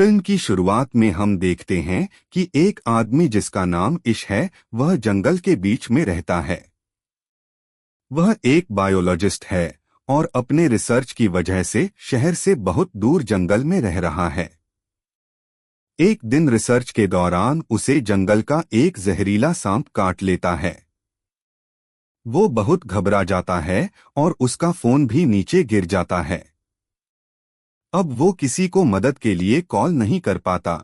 Film की शुरुआत में हम देखते हैं कि एक आदमी जिसका नाम इश है वह जंगल के बीच में रहता है। वह एक बायोलॉजिस्ट है और अपने रिसर्च की वजह से शहर से बहुत दूर जंगल में रह रहा है। एक दिन रिसर्च के दौरान उसे जंगल का एक जहरीला सांप काट लेता है। वो बहुत घबरा जाता है और उसका फोन भी नीचे गिर जाता है। अब वो किसी को मदद के लिए कॉल नहीं कर पाता।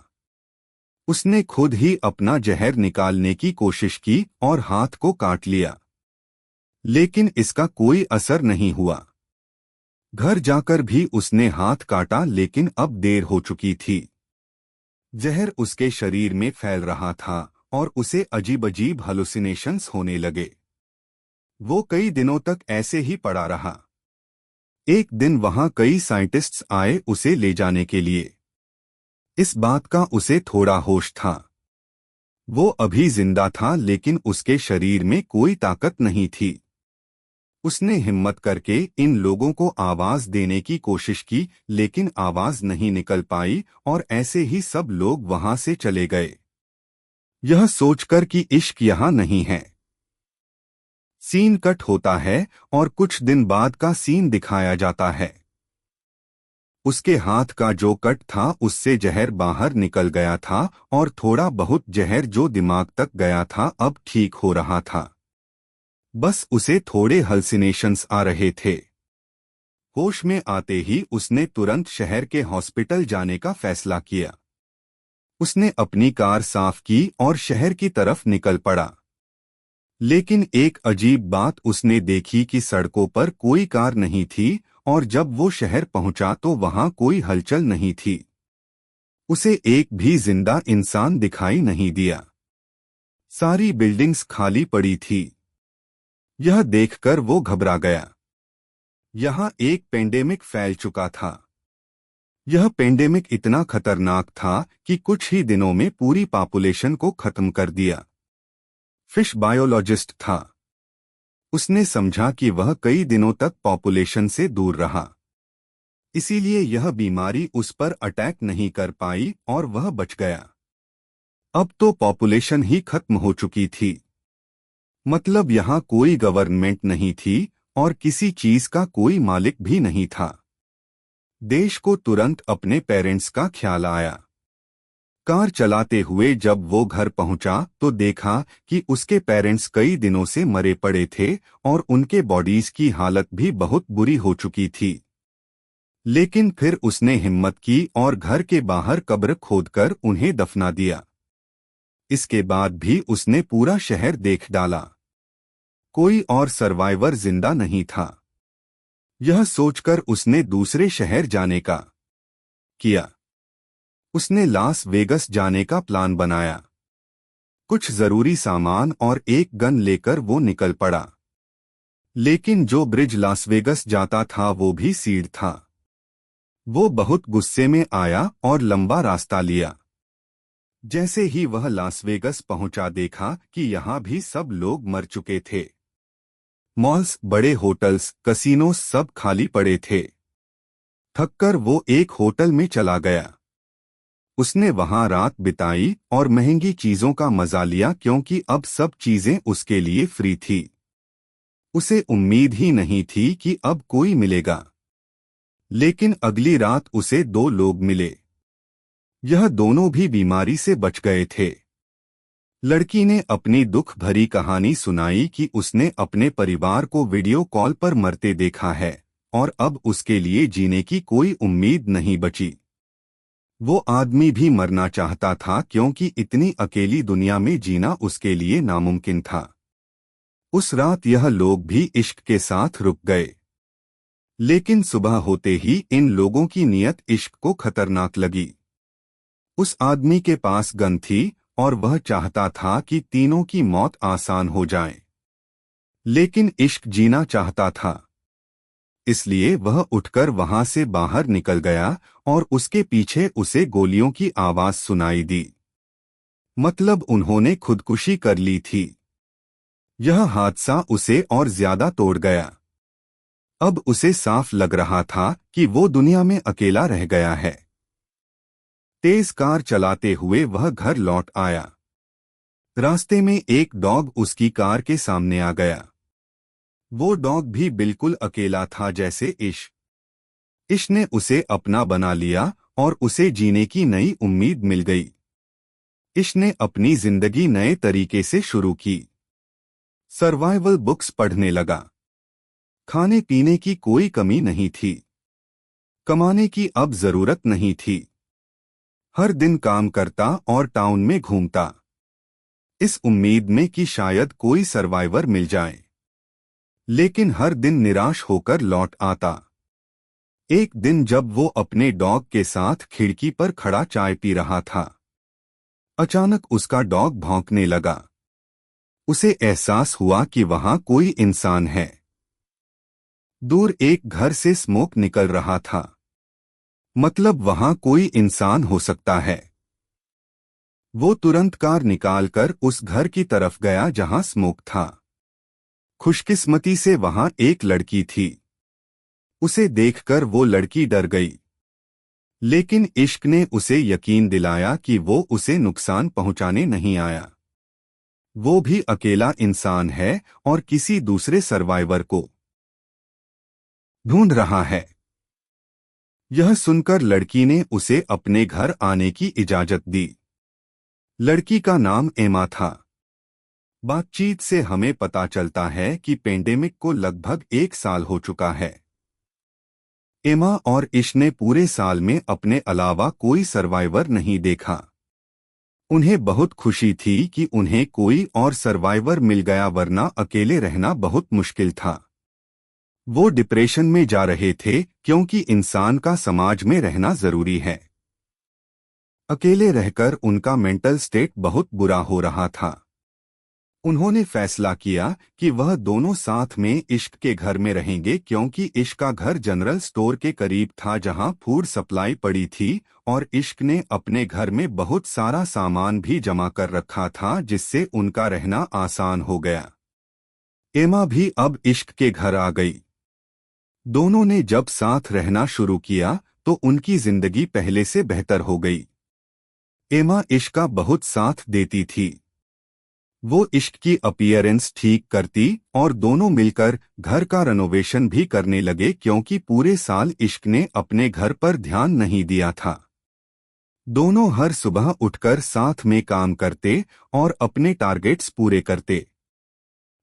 उसने खुद ही अपना जहर निकालने की कोशिश की और हाथ को काट लिया, लेकिन इसका कोई असर नहीं हुआ। घर जाकर भी उसने हाथ काटा, लेकिन अब देर हो चुकी थी। जहर उसके शरीर में फैल रहा था और उसे अजीब अजीब हैलुसिनेशंस होने लगे। वो कई दिनों तक ऐसे ही पड़ा रहा। एक दिन वहां कई साइंटिस्ट्स आए उसे ले जाने के लिए। इस बात का उसे थोड़ा होश था। वो अभी जिंदा था, लेकिन उसके शरीर में कोई ताकत नहीं थी। उसने हिम्मत करके इन लोगों को आवाज देने की कोशिश की, लेकिन आवाज नहीं निकल पाई और ऐसे ही सब लोग वहां से चले गए, यह सोचकर कि इश्क यहाँ नहीं है। सीन कट होता है और कुछ दिन बाद का सीन दिखाया जाता है। उसके हाथ का जो कट था उससे जहर बाहर निकल गया था और थोड़ा बहुत जहर जो दिमाग तक गया था अब ठीक हो रहा था। बस उसे थोड़े हल्सिनेशंस आ रहे थे। होश में आते ही उसने तुरंत शहर के हॉस्पिटल जाने का फैसला किया। उसने अपनी कार साफ की और शहर की तरफ निकल पड़ा। लेकिन एक अजीब बात उसने देखी कि सड़कों पर कोई कार नहीं थी और जब वो शहर पहुंचा तो वहां कोई हलचल नहीं थी। उसे एक भी जिंदा इंसान दिखाई नहीं दिया। सारी बिल्डिंग्स खाली पड़ी थी। यह देखकर वो घबरा गया। यहाँ एक पेंडेमिक फैल चुका था। यह पेंडेमिक इतना खतरनाक था कि कुछ ही दिनों में पूरी पॉपुलेशन को खत्म कर दिया। फिश बायोलॉजिस्ट था। उसने समझा कि वह कई दिनों तक पॉपुलेशन से दूर रहा, इसीलिए यह बीमारी उस पर अटैक नहीं कर पाई और वह बच गया। अब तो पॉपुलेशन ही खत्म हो चुकी थी। मतलब यहाँ कोई गवर्नमेंट नहीं थी और किसी चीज का कोई मालिक भी नहीं था। देश को तुरंत अपने पेरेंट्स का ख्याल आया। कार चलाते हुए जब वो घर पहुंचा तो देखा कि उसके पेरेंट्स कई दिनों से मरे पड़े थे और उनके बॉडीज की हालत भी बहुत बुरी हो चुकी थी। लेकिन फिर उसने हिम्मत की और घर के बाहर कब्र खोदकर उन्हें दफना दिया। इसके बाद भी उसने पूरा शहर देख डाला। कोई और सर्वाइवर जिंदा नहीं था। यह सोचकर उसने दूसरे शहर जाने का किया। उसने लास वेगस जाने का प्लान बनाया। कुछ जरूरी सामान और एक गन लेकर वो निकल पड़ा। लेकिन जो ब्रिज लास वेगस जाता था वो भी सील्ड था। वो बहुत गुस्से में आया और लंबा रास्ता लिया। जैसे ही वह लास वेगस पहुंचा देखा कि यहाँ भी सब लोग मर चुके थे। मॉल्स, बड़े होटल्स, कसिनोस सब खाली पड़े थे। थककर वो एक होटल में चला गया। उसने वहां रात बिताई और महंगी चीजों का मजा लिया, क्योंकि अब सब चीजें उसके लिए फ्री थी। उसे उम्मीद ही नहीं थी कि अब कोई मिलेगा। लेकिन अगली रात उसे दो लोग मिले। यह दोनों भी बीमारी से बच गए थे। लड़की ने अपनी दुख भरी कहानी सुनाई कि उसने अपने परिवार को वीडियो कॉल पर मरते देखा है और अब उसके लिए जीने की कोई उम्मीद नहीं बची। वो आदमी भी मरना चाहता था, क्योंकि इतनी अकेली दुनिया में जीना उसके लिए नामुमकिन था। उस रात यह लोग भी इश्क के साथ रुक गए। लेकिन सुबह होते ही इन लोगों की नीयत इश्क को खतरनाक लगी। उस आदमी के पास गन थी और वह चाहता था कि तीनों की मौत आसान हो जाए। लेकिन इश्क जीना चाहता था, इसलिए वह उठकर वहां से बाहर निकल गया और उसके पीछे उसे गोलियों की आवाज सुनाई दी। मतलब उन्होंने खुदकुशी कर ली थी। यह हादसा उसे और ज्यादा तोड़ गया। अब उसे साफ लग रहा था कि वो दुनिया में अकेला रह गया है। तेज कार चलाते हुए वह घर लौट आया। रास्ते में एक डॉग उसकी कार के सामने आ गया। वो डॉग भी बिल्कुल अकेला था जैसे इश ने उसे अपना बना लिया और उसे जीने की नई उम्मीद मिल गई। इश ने अपनी जिंदगी नए तरीके से शुरू की। सर्वाइवल बुक्स पढ़ने लगा। खाने पीने की कोई कमी नहीं थी। कमाने की अब जरूरत नहीं थी। हर दिन काम करता और टाउन में घूमता, इस उम्मीद में कि शायद कोई सर्वाइवर मिल जाए। लेकिन हर दिन निराश होकर लौट आता। एक दिन जब वो अपने डॉग के साथ खिड़की पर खड़ा चाय पी रहा था, अचानक उसका डॉग भौंकने लगा। उसे एहसास हुआ कि वहां कोई इंसान है। दूर एक घर से स्मोक निकल रहा था, मतलब वहां कोई इंसान हो सकता है। वो तुरंत कार निकालकर उस घर की तरफ गया जहां स्मोक था। खुशकिस्मती से वहां एक लड़की थी। उसे देखकर वो लड़की डर गई, लेकिन इश्क ने उसे यकीन दिलाया कि वो उसे नुकसान पहुंचाने नहीं आया। वो भी अकेला इंसान है और किसी दूसरे सर्वाइवर को ढूंढ रहा है। यह सुनकर लड़की ने उसे अपने घर आने की इजाजत दी। लड़की का नाम एमा था। बातचीत से हमें पता चलता है कि पेंडेमिक को लगभग 1 साल हो चुका है। एमा और इश ने पूरे साल में अपने अलावा कोई सर्वाइवर नहीं देखा। उन्हें बहुत खुशी थी कि उन्हें कोई और सर्वाइवर मिल गया, वरना अकेले रहना बहुत मुश्किल था। वो डिप्रेशन में जा रहे थे क्योंकि इंसान का समाज में रहना जरूरी है। अकेले रहकर उनका मेंटल स्टेट बहुत बुरा हो रहा था। उन्होंने फैसला किया कि वह दोनों साथ में इश्क के घर में रहेंगे, क्योंकि इश्क का घर जनरल स्टोर के करीब था जहां फूड सप्लाई पड़ी थी, और इश्क ने अपने घर में बहुत सारा सामान भी जमा कर रखा था जिससे उनका रहना आसान हो गया। एमा भी अब इश्क के घर आ गई। दोनों ने जब साथ रहना शुरू किया तो उनकी जिंदगी पहले से बेहतर हो गई। एमा इश्क का बहुत साथ देती थी। वो इश्क की अपीयरेंस ठीक करती और दोनों मिलकर घर का रेनोवेशन भी करने लगे, क्योंकि पूरे साल इश्क ने अपने घर पर ध्यान नहीं दिया था। दोनों हर सुबह उठकर साथ में काम करते और अपने टारगेट्स पूरे करते।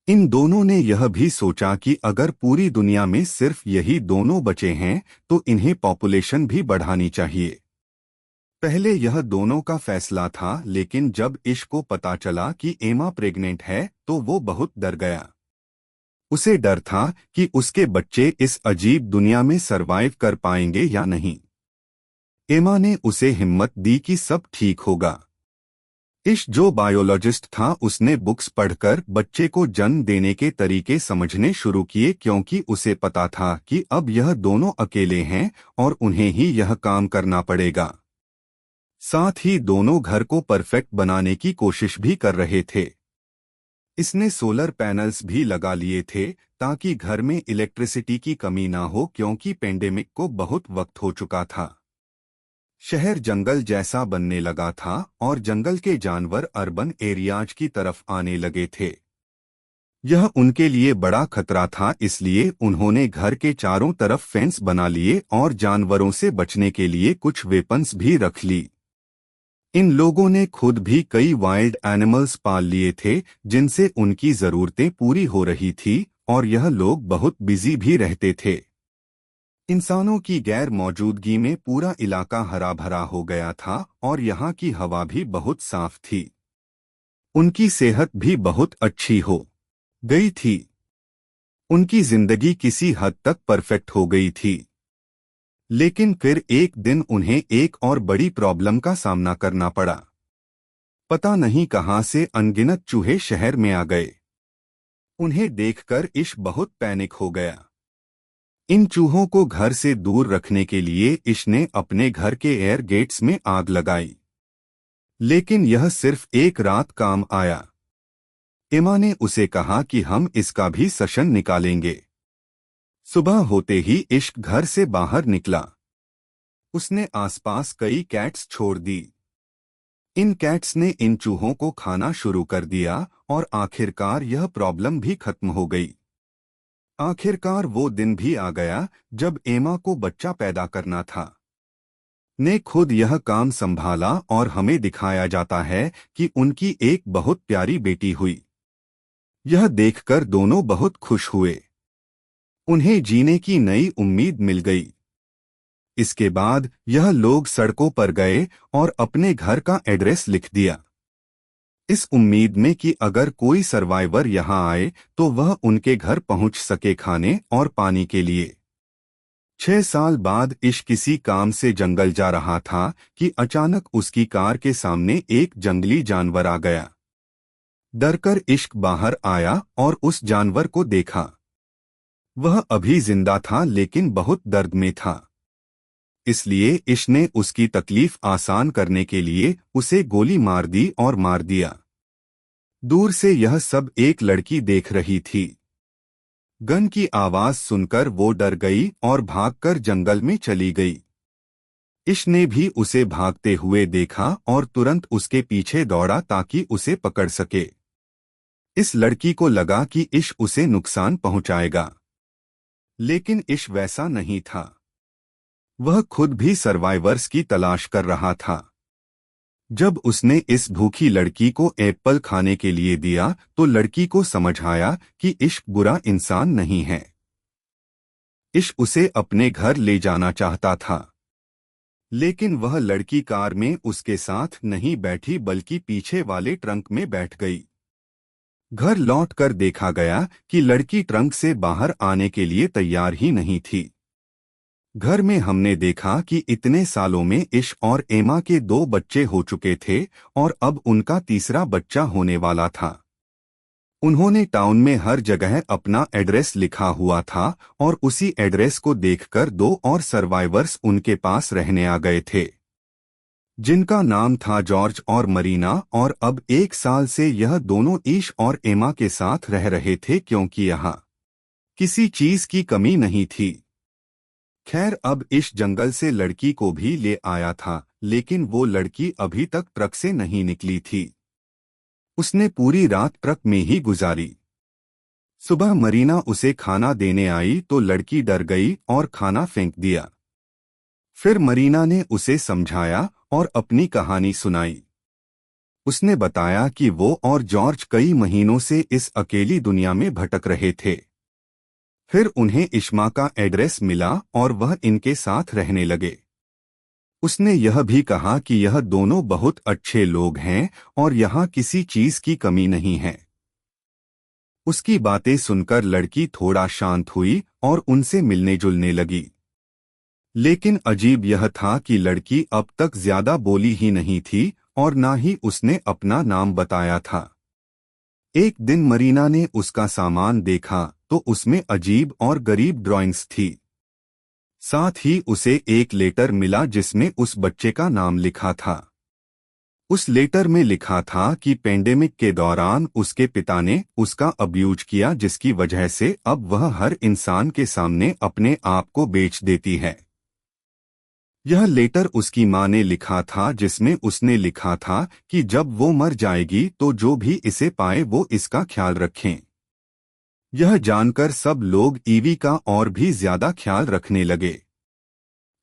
इन दोनों ने यह भी सोचा कि अगर पूरी दुनिया में सिर्फ यही दोनों बचे हैं तो इन्हें पॉपुलेशन भी बढ़ानी चाहिए। पहले यह दोनों का फैसला था, लेकिन जब इश को पता चला कि एमा प्रेग्नेंट है तो वो बहुत डर गया। उसे डर था कि उसके बच्चे इस अजीब दुनिया में सरवाइव कर पाएंगे या नहीं। एमा ने उसे हिम्मत दी कि सब ठीक होगा। इश जो बायोलॉजिस्ट था, उसने बुक्स पढ़कर बच्चे को जन्म देने के तरीके समझने शुरू किए, क्योंकि उसे पता था कि अब यह दोनों अकेले हैं और उन्हें ही यह काम करना पड़ेगा। साथ ही दोनों घर को परफेक्ट बनाने की कोशिश भी कर रहे थे। इसने सोलर पैनल्स भी लगा लिए थे ताकि घर में इलेक्ट्रिसिटी की कमी ना हो, क्योंकि पेंडेमिक को बहुत वक्त हो चुका था। शहर जंगल जैसा बनने लगा था और जंगल के जानवर अर्बन एरियाज की तरफ आने लगे थे। यह उनके लिए बड़ा खतरा था, इसलिए उन्होंने घर के चारों तरफ फेंस बना लिए और जानवरों से बचने के लिए कुछ वेपन्स भी रख ली। इन लोगों ने खुद भी कई वाइल्ड एनिमल्स पाल लिए थे जिनसे उनकी जरूरतें पूरी हो रही थी, और यह लोग बहुत बिजी भी रहते थे। इंसानों की गैर मौजूदगी में पूरा इलाका हरा भरा हो गया था और यहाँ की हवा भी बहुत साफ थी। उनकी सेहत भी बहुत अच्छी हो गई थी। उनकी जिंदगी किसी हद तक परफेक्ट हो गई थी। लेकिन फिर एक दिन उन्हें एक और बड़ी प्रॉब्लम का सामना करना पड़ा। पता नहीं कहां से अनगिनत चूहे शहर में आ गए। उन्हें देखकर इश बहुत पैनिक हो गया। इन चूहों को घर से दूर रखने के लिए इश ने अपने घर के एयर गेट्स में आग लगाई, लेकिन यह सिर्फ एक रात काम आया। एमा ने उसे कहा कि हम इसका भी सेशन निकालेंगे। सुबह होते ही इश्क घर से बाहर निकला। उसने आसपास कई कैट्स छोड़ दी। इन कैट्स ने इन चूहों को खाना शुरू कर दिया और आखिरकार यह प्रॉब्लम भी खत्म हो गई। आखिरकार वो दिन भी आ गया जब एमा को बच्चा पैदा करना था। ने खुद यह काम संभाला और हमें दिखाया जाता है कि उनकी एक बहुत प्यारी बेटी हुई। यह देखकर दोनों बहुत खुश हुए। उन्हें जीने की नई उम्मीद मिल गई। इसके बाद यह लोग सड़कों पर गए और अपने घर का एड्रेस लिख दिया, इस उम्मीद में कि अगर कोई सर्वाइवर यहां आए तो वह उनके घर पहुंच सके खाने और पानी के लिए। 6 साल बाद इश्क किसी काम से जंगल जा रहा था कि अचानक उसकी कार के सामने एक जंगली जानवर आ गया। डरकर इश्क बाहर आया और उस जानवर को देखा। वह अभी जिंदा था लेकिन बहुत दर्द में था। इसलिए इश्क ने उसकी तकलीफ आसान करने के लिए उसे गोली मार दी और मार दिया। दूर से यह सब एक लड़की देख रही थी। गन की आवाज सुनकर वो डर गई और भागकर जंगल में चली गई। इश्क ने भी उसे भागते हुए देखा और तुरंत उसके पीछे दौड़ा ताकि उसे पकड़ सके। इस लड़की को लगा कि इश्क उसे नुकसान पहुंचाएगा, लेकिन इश्क वैसा नहीं था। वह खुद भी सर्वाइवर्स की तलाश कर रहा था। जब उसने इस भूखी लड़की को एप्पल खाने के लिए दिया तो लड़की को समझ आया कि इश्क बुरा इंसान नहीं है। इश्क उसे अपने घर ले जाना चाहता था, लेकिन वह लड़की कार में उसके साथ नहीं बैठी बल्कि पीछे वाले ट्रंक में बैठ गई। घर लौटकर देखा गया कि लड़की ट्रंक से बाहर आने के लिए तैयार ही नहीं थी। घर में हमने देखा कि इतने सालों में इश्क और एमा के 2 बच्चे हो चुके थे और अब उनका तीसरा बच्चा होने वाला था। उन्होंने टाउन में हर जगह अपना एड्रेस लिखा हुआ था और उसी एड्रेस को देखकर 2 और सर्वाइवर्स उनके पास रहने आ गए थे, जिनका नाम था जॉर्ज और मरीना। और अब 1 साल से यह दोनों इश्क और एमा के साथ रह रहे थे क्योंकि यहाँ किसी चीज की कमी नहीं थी। खैर, अब इस जंगल से लड़की को भी ले आया था, लेकिन वो लड़की अभी तक ट्रक से नहीं निकली थी। उसने पूरी रात ट्रक में ही गुजारी। सुबह मरीना उसे खाना देने आई तो लड़की डर गई और खाना फेंक दिया। फिर मरीना ने उसे समझाया और अपनी कहानी सुनाई। उसने बताया कि वो और जॉर्ज कई महीनों से इस अकेली दुनिया में भटक रहे थे। फिर उन्हें इश्मा का एड्रेस मिला और वह इनके साथ रहने लगे। उसने यह भी कहा कि यह दोनों बहुत अच्छे लोग हैं और यहाँ किसी चीज की कमी नहीं है। उसकी बातें सुनकर लड़की थोड़ा शांत हुई और उनसे मिलने जुलने लगी। लेकिन अजीब यह था कि लड़की अब तक ज्यादा बोली ही नहीं थी और ना ही उसने अपना नाम बताया था। एक दिन मरीना ने उसका सामान देखा तो उसमें अजीब और गरीब ड्राइंग्स थी। साथ ही उसे एक लेटर मिला जिसमें उस बच्चे का नाम लिखा था। उस लेटर में लिखा था कि पेंडेमिक के दौरान उसके पिता ने उसका अब्यूज किया, जिसकी वजह से अब वह हर इंसान के सामने अपने आप को बेच देती है। यह लेटर उसकी मां ने लिखा था, जिसमें उसने लिखा था कि जब वो मर जाएगी तो जो भी इसे पाए वो इसका ख्याल रखें। यह जानकर सब लोग ईवी का और भी ज्यादा ख्याल रखने लगे।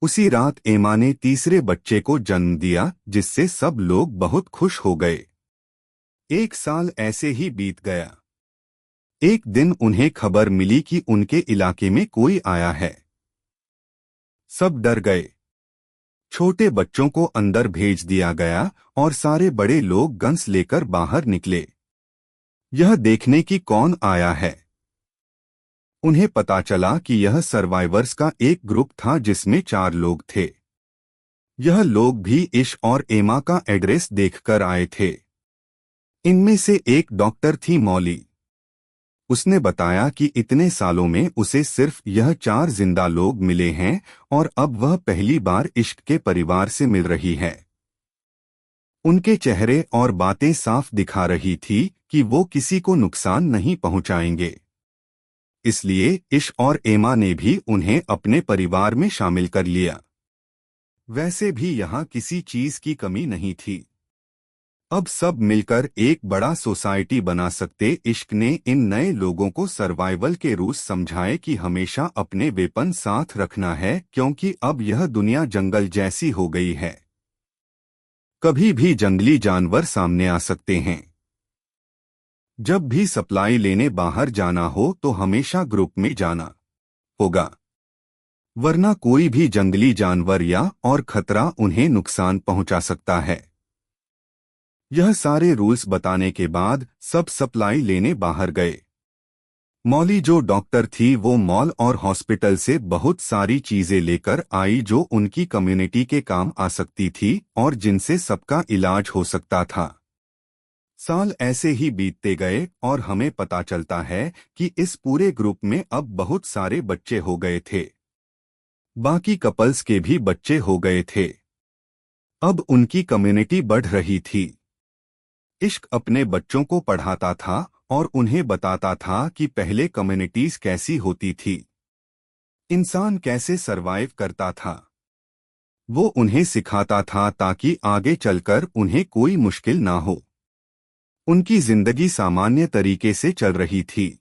उसी रात एमा ने तीसरे बच्चे को जन्म दिया, जिससे सब लोग बहुत खुश हो गए। 1 साल ऐसे ही बीत गया। एक दिन उन्हें खबर मिली कि उनके इलाके में कोई आया है। सब डर गए। छोटे बच्चों को अंदर भेज दिया गया और सारे बड़े लोग गन्स लेकर बाहर निकले, यह देखने की कौन आया है। उन्हें पता चला कि यह सर्वाइवर्स का एक ग्रुप था जिसमें 4 लोग थे। यह लोग भी इश्क और एमा का एड्रेस देखकर आए थे। इनमें से एक डॉक्टर थी मौली। उसने बताया कि इतने सालों में उसे सिर्फ यह 4 जिंदा लोग मिले हैं और अब वह पहली बार इश्क के परिवार से मिल रही है। उनके चेहरे और बातें साफ दिखा रही थी कि वो किसी को नुकसान नहीं पहुंचाएंगे। इसलिए इश्क और एमा ने भी उन्हें अपने परिवार में शामिल कर लिया। वैसे भी यहाँ किसी चीज की कमी नहीं थी। अब सब मिलकर एक बड़ा सोसाइटी बना सकते। इश्क ने इन नए लोगों को सर्वाइवल के रूल्स समझाए कि हमेशा अपने वेपन साथ रखना है, क्योंकि अब यह दुनिया जंगल जैसी हो गई है। कभी भी जंगली जानवर सामने आ सकते हैं। जब भी सप्लाई लेने बाहर जाना हो तो हमेशा ग्रुप में जाना होगा, वरना कोई भी जंगली जानवर या और खतरा उन्हें नुकसान पहुंचा सकता है। यह सारे रूल्स बताने के बाद सब सप्लाई लेने बाहर गए। मॉली जो डॉक्टर थी वो मॉल और हॉस्पिटल से बहुत सारी चीजें लेकर आई जो उनकी कम्युनिटी के काम आ सकती थी और जिनसे सबका इलाज हो सकता था। साल ऐसे ही बीतते गए और हमें पता चलता है कि इस पूरे ग्रुप में अब बहुत सारे बच्चे हो गए थे। बाकी कपल्स के भी बच्चे हो गए थे। अब उनकी कम्युनिटी बढ़ रही थी। इश्क अपने बच्चों को पढ़ाता था और उन्हें बताता था कि पहले कम्युनिटीज कैसी होती थी, इंसान कैसे सरवाइव करता था। वो उन्हें सिखाता था ताकि आगे चलकर उन्हें कोई मुश्किल ना हो। उनकी जिंदगी सामान्य तरीके से चल रही थी।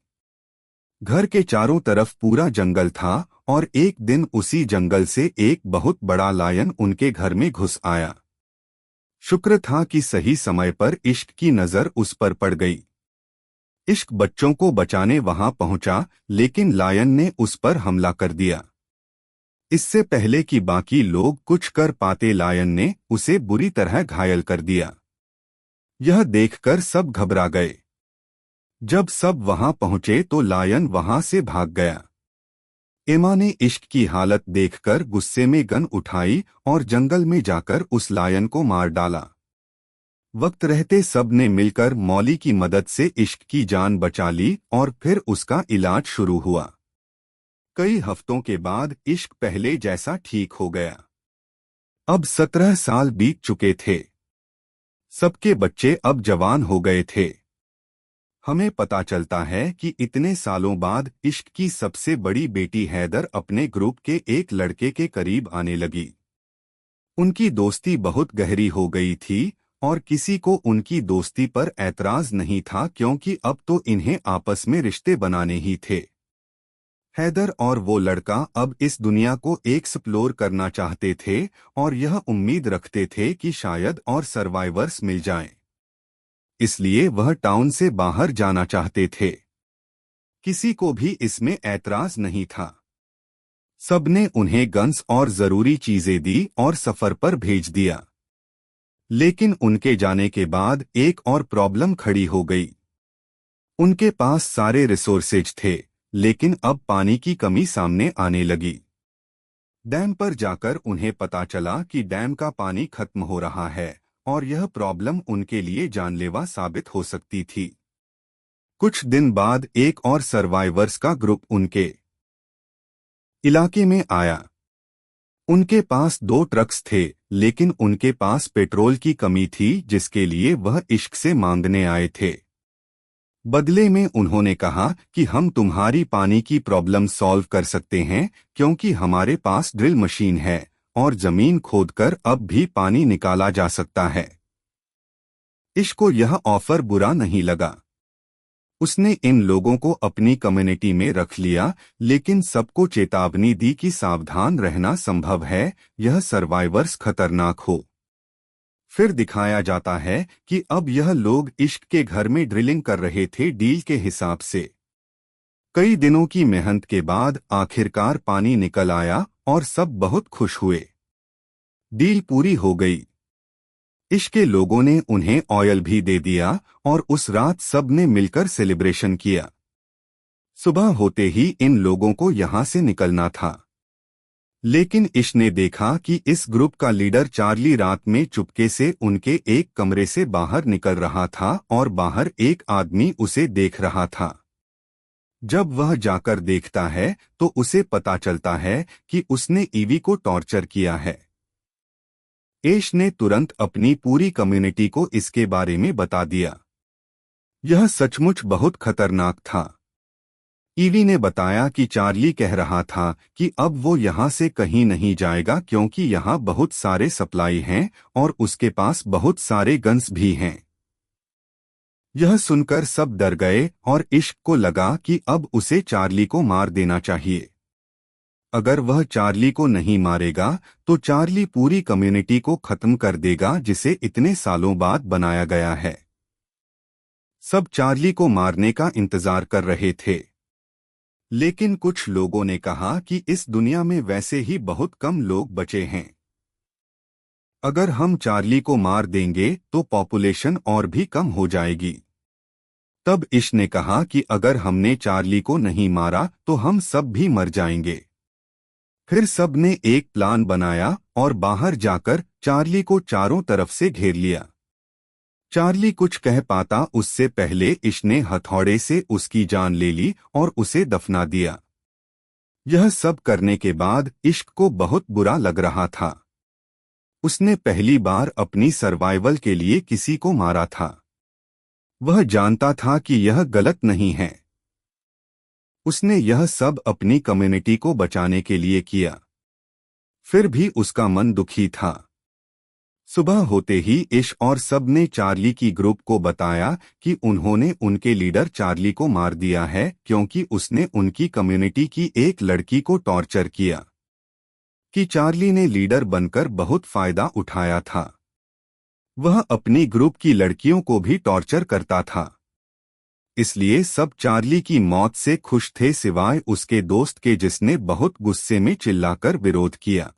घर के चारों तरफ पूरा जंगल था और एक दिन उसी जंगल से एक बहुत बड़ा लायन उनके घर में घुस आया। शुक्र था कि सही समय पर इश्क की नजर उस पर पड़ गई। इश्क बच्चों को बचाने वहां पहुंचा, लेकिन लायन ने उस पर हमला कर दिया। इससे पहले कि बाकी लोग कुछ कर पाते लायन ने उसे बुरी तरह घायल कर दिया। यह देखकर सब घबरा गए। जब सब वहां पहुंचे तो लायन वहां से भाग गया। एमा ने इश्क की हालत देखकर गुस्से में गन उठाई और जंगल में जाकर उस लायन को मार डाला। वक्त रहते सब ने मिलकर मौली की मदद से इश्क की जान बचा ली और फिर उसका इलाज शुरू हुआ। कई हफ्तों के बाद इश्क पहले जैसा ठीक हो गया। अब 17 साल बीत चुके थे। सबके बच्चे अब जवान हो गए थे। हमें पता चलता है कि इतने सालों बाद इश्क की सबसे बड़ी बेटी हैदर अपने ग्रुप के एक लड़के के करीब आने लगी। उनकी दोस्ती बहुत गहरी हो गई थी और किसी को उनकी दोस्ती पर ऐतराज नहीं था, क्योंकि अब तो इन्हें आपस में रिश्ते बनाने ही थे। हैदर और वो लड़का अब इस दुनिया को एक्सप्लोर करना चाहते थे और यह उम्मीद रखते थे कि शायद और सर्वाइवर्स मिल जाएं। इसलिए वह टाउन से बाहर जाना चाहते थे। किसी को भी इसमें ऐतराज नहीं था। सबने उन्हें गन्स और जरूरी चीजें दी और सफर पर भेज दिया। लेकिन उनके जाने के बाद एक और प्रॉब्लम खड़ी हो गई। उनके पास सारे रिसोर्सेज थे, लेकिन अब पानी की कमी सामने आने लगी। डैम पर जाकर उन्हें पता चला कि डैम का पानी खत्म हो रहा है और यह प्रॉब्लम उनके लिए जानलेवा साबित हो सकती थी। कुछ दिन बाद एक और सर्वाइवर्स का ग्रुप उनके इलाके में आया। उनके पास 2 ट्रक्स थे, लेकिन उनके पास पेट्रोल की कमी थी जिसके लिए वह इश्क से मांगने आए थे। बदले में उन्होंने कहा कि हम तुम्हारी पानी की प्रॉब्लम सॉल्व कर सकते हैं, क्योंकि हमारे पास ड्रिल मशीन है और जमीन खोदकर अब भी पानी निकाला जा सकता है। इश्क को यह ऑफर बुरा नहीं लगा। उसने इन लोगों को अपनी कम्युनिटी में रख लिया, लेकिन सबको चेतावनी दी कि सावधान रहना संभव है, यह सर्वाइवर्स खतरनाक हो। फिर दिखाया जाता है कि अब यह लोग इश्क के घर में ड्रिलिंग कर रहे थे डील के हिसाब से। कई दिनों की मेहनत के बाद आखिरकार पानी निकल आया और सब बहुत खुश हुए। डील पूरी हो गई। इश्क के लोगों ने उन्हें ऑयल भी दे दिया और उस रात सब ने मिलकर सेलिब्रेशन किया। सुबह होते ही इन लोगों को यहां से निकलना था, लेकिन इश ने देखा कि इस ग्रुप का लीडर चार्ली रात में चुपके से उनके एक कमरे से बाहर निकल रहा था और बाहर एक आदमी उसे देख रहा था। जब वह जाकर देखता है तो उसे पता चलता है कि उसने ईवी को टॉर्चर किया है। एश ने तुरंत अपनी पूरी कम्युनिटी को इसके बारे में बता दिया। यह सचमुच बहुत खतरनाक था। ईवी ने बताया कि चार्ली कह रहा था कि अब वो यहाँ से कहीं नहीं जाएगा क्योंकि यहाँ बहुत सारे सप्लाई हैं और उसके पास बहुत सारे गन्स भी हैं। यह सुनकर सब डर गए और इश्क को लगा कि अब उसे चार्ली को मार देना चाहिए। अगर वह चार्ली को नहीं मारेगा तो चार्ली पूरी कम्युनिटी को खत्म कर देगा जिसे इतने सालों बाद बनाया गया है। सब चार्ली को मारने का इंतजार कर रहे थे, लेकिन कुछ लोगों ने कहा कि इस दुनिया में वैसे ही बहुत कम लोग बचे हैं। अगर हम चार्ली को मार देंगे तो पॉपुलेशन और भी कम हो जाएगी। तब इश ने कहा कि अगर हमने चार्ली को नहीं मारा तो हम सब भी मर जाएंगे। फिर सब ने एक प्लान बनाया और बाहर जाकर चार्ली को चारों तरफ से घेर लिया। चार्ली कुछ कह पाता उससे पहले इश ने हथौड़े से उसकी जान ले ली और उसे दफना दिया। यह सब करने के बाद इश्क को बहुत बुरा लग रहा था। उसने पहली बार अपनी सर्वाइवल के लिए किसी को मारा था। वह जानता था कि यह गलत नहीं है। उसने यह सब अपनी कम्युनिटी को बचाने के लिए किया। फिर भी उसका मन दुखी था। सुबह होते ही इश और सब ने चार्ली की ग्रुप को बताया कि उन्होंने उनके लीडर चार्ली को मार दिया है क्योंकि उसने उनकी कम्युनिटी की एक लड़की को टॉर्चर किया। कि चार्ली ने लीडर बनकर बहुत फायदा उठाया था। वह अपनी ग्रुप की लड़कियों को भी टॉर्चर करता था। इसलिए सब चार्ली की मौत से खुश थे सिवाय उसके दोस्त के जिसने बहुत गुस्से में चिल्लाकर विरोध किया।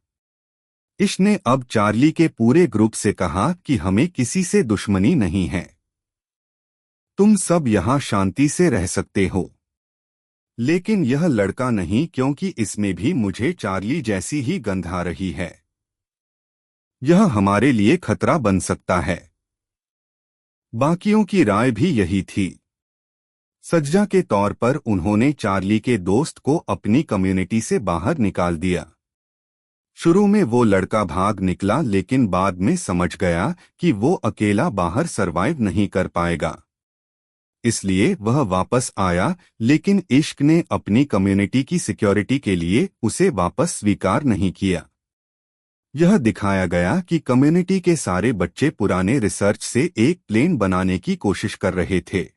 इश ने अब चार्ली के पूरे ग्रुप से कहा कि हमें किसी से दुश्मनी नहीं है। तुम सब यहाँ शांति से रह सकते हो। लेकिन यह लड़का नहीं क्योंकि इसमें भी मुझे चार्ली जैसी ही गंध आ रही है। यह हमारे लिए खतरा बन सकता है। बाकियों की राय भी यही थी। सज्जा के तौर पर उन्होंने चार्ली के दोस्त को अपनी कम्युनिटी से बाहर निकाल दिया। शुरू में वो लड़का भाग निकला लेकिन बाद में समझ गया कि वो अकेला बाहर सरवाइव नहीं कर पाएगा। इसलिए वह वापस आया, लेकिन इश्क ने अपनी कम्युनिटी की सिक्योरिटी के लिए उसे वापस स्वीकार नहीं किया। यह दिखाया गया कि कम्युनिटी के सारे बच्चे पुराने रिसर्च से एक प्लेन बनाने की कोशिश कर रहे थे।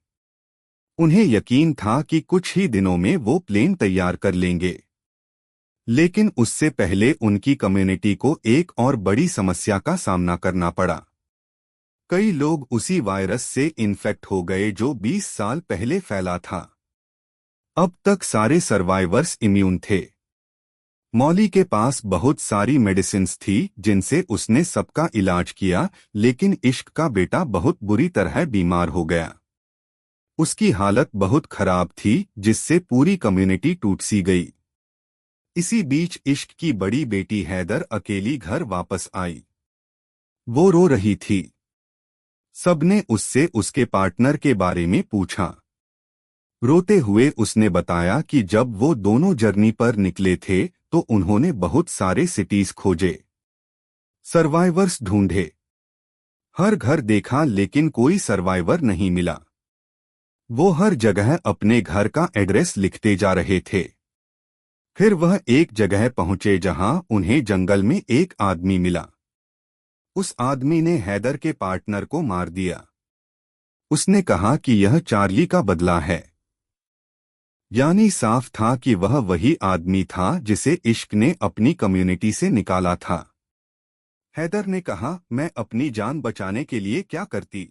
उन्हें यकीन था कि कुछ ही दिनों में वो प्लेन तैयार कर लेंगे। लेकिन उससे पहले उनकी कम्युनिटी को एक और बड़ी समस्या का सामना करना पड़ा। कई लोग उसी वायरस से इन्फेक्ट हो गए जो 20 साल पहले फैला था। अब तक सारे सर्वाइवर्स इम्यून थे। मौली के पास बहुत सारी मेडिसिन्स थी जिनसे उसने सबका इलाज किया, लेकिन इश्क का बेटा बहुत बुरी तरह बीमार हो गया। उसकी हालत बहुत खराब थी जिससे पूरी कम्युनिटी टूट सी गई। इसी बीच इश्क की बड़ी बेटी हैदर अकेली घर वापस आई। वो रो रही थी। सबने उससे उसके पार्टनर के बारे में पूछा। रोते हुए उसने बताया कि जब वो दोनों जर्नी पर निकले थे तो उन्होंने बहुत सारे सिटीज खोजे, सर्वाइवर्स ढूंढे, हर घर देखा लेकिन कोई सर्वाइवर नहीं मिला। वो हर जगह अपने घर का एड्रेस लिखते जा रहे थे। फिर वह एक जगह पहुंचे जहां उन्हें जंगल में एक आदमी मिला। उस आदमी ने हैदर के पार्टनर को मार दिया। उसने कहा कि यह चार्ली का बदला है। यानी साफ था कि वह वही आदमी था जिसे इश्क ने अपनी कम्युनिटी से निकाला था। हैदर ने कहा, मैं अपनी जान बचाने के लिए क्या करती।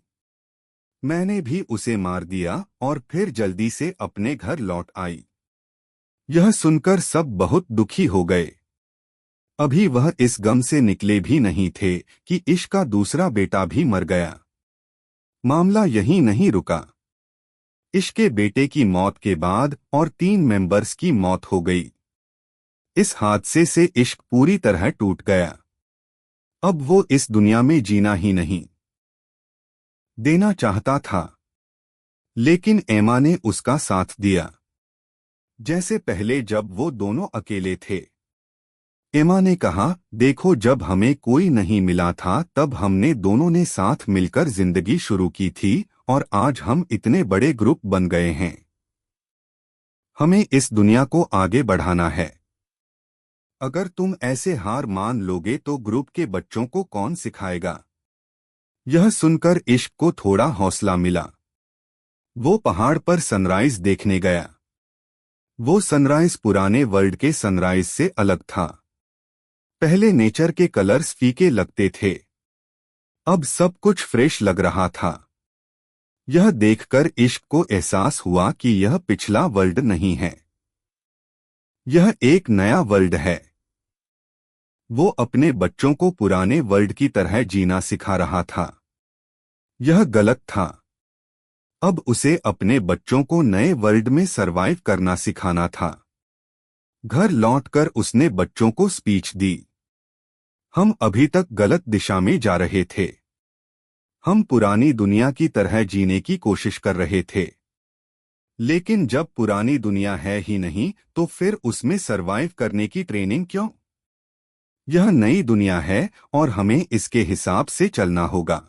मैंने भी उसे मार दिया और फिर जल्दी से अपने घर लौट आई। यह सुनकर सब बहुत दुखी हो गए। अभी वह इस गम से निकले भी नहीं थे कि इश्क का दूसरा बेटा भी मर गया। मामला यहीं नहीं रुका। इश्क के बेटे की मौत के बाद और 3 मेंबर्स की मौत हो गई। इस हादसे से इश्क पूरी तरह टूट गया। अब वो इस दुनिया में जीना ही नहीं देना चाहता था, लेकिन एमा ने उसका साथ दिया। जैसे पहले जब वो दोनों अकेले थे। एमा ने कहा, देखो जब हमें कोई नहीं मिला था तब हमने दोनों ने साथ मिलकर जिंदगी शुरू की थी और आज हम इतने बड़े ग्रुप बन गए हैं। हमें इस दुनिया को आगे बढ़ाना है। अगर तुम ऐसे हार मान लोगे तो ग्रुप के बच्चों को कौन सिखाएगा? यह सुनकर इश्क को थोड़ा हौसला मिला। वो पहाड़ पर सनराइज देखने गया। वो सनराइज पुराने वर्ल्ड के सनराइज से अलग था। पहले नेचर के कलर्स फीके लगते थे, अब सब कुछ फ्रेश लग रहा था। यह देखकर इश्क को एहसास हुआ कि यह पिछला वर्ल्ड नहीं है, यह एक नया वर्ल्ड है। वो अपने बच्चों को पुराने वर्ल्ड की तरह जीना सिखा रहा था। यह गलत था। अब उसे अपने बच्चों को नए वर्ल्ड में सरवाइव करना सिखाना था। घर लौटकर उसने बच्चों को स्पीच दी। हम अभी तक गलत दिशा में जा रहे थे। हम पुरानी दुनिया की तरह जीने की कोशिश कर रहे थे। लेकिन जब पुरानी दुनिया है ही नहीं तो फिर उसमें सरवाइव करने की ट्रेनिंग क्यों? यह नई दुनिया है और हमें इसके हिसाब से चलना होगा।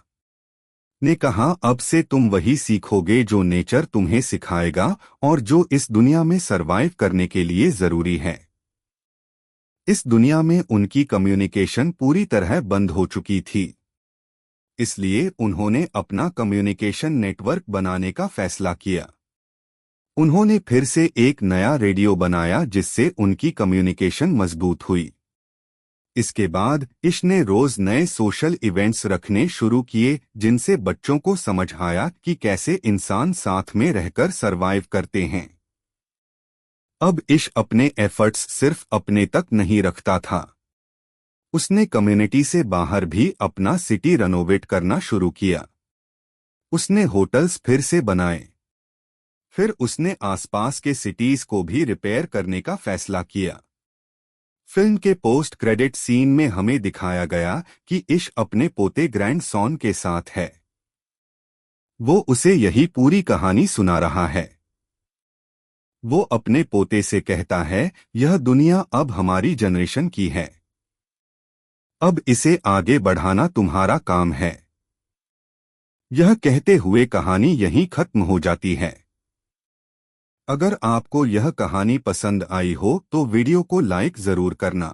ने कहा, अब से तुम वही सीखोगे जो नेचर तुम्हें सिखाएगा और जो इस दुनिया में सरवाइव करने के लिए जरूरी है। इस दुनिया में उनकी कम्युनिकेशन पूरी तरह बंद हो चुकी थी, इसलिए उन्होंने अपना कम्युनिकेशन नेटवर्क बनाने का फैसला किया। उन्होंने फिर से एक नया रेडियो बनाया जिससे उनकी कम्युनिकेशन मजबूत हुई। इसके बाद इश ने रोज नए सोशल इवेंट्स रखने शुरू किए जिनसे बच्चों को समझ आया कि कैसे इंसान साथ में रहकर सरवाइव करते हैं। अब इश अपने एफर्ट्स सिर्फ अपने तक नहीं रखता था। उसने कम्युनिटी से बाहर भी अपना सिटी रेनोवेट करना शुरू किया। उसने होटल्स फिर से बनाए। फिर उसने आसपास के सिटीज को भी रिपेयर करने का फैसला किया। फिल्म के पोस्ट क्रेडिट सीन में हमें दिखाया गया कि इश अपने पोते ग्रैंड सॉन के साथ है। वो उसे यही पूरी कहानी सुना रहा है। वो अपने पोते से कहता है, यह दुनिया अब हमारी जनरेशन की है। अब इसे आगे बढ़ाना तुम्हारा काम है। यह कहते हुए कहानी यहीं खत्म हो जाती है। अगर आपको यह कहानी पसंद आई हो तो वीडियो को लाइक जरूर करना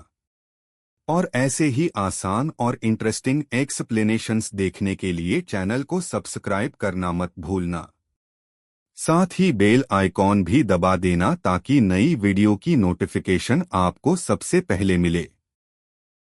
और ऐसे ही आसान और इंटरेस्टिंग एक्सप्लेनेशंस देखने के लिए चैनल को सब्सक्राइब करना मत भूलना। साथ ही बेल आइकॉन भी दबा देना ताकि नई वीडियो की नोटिफिकेशन आपको सबसे पहले मिले।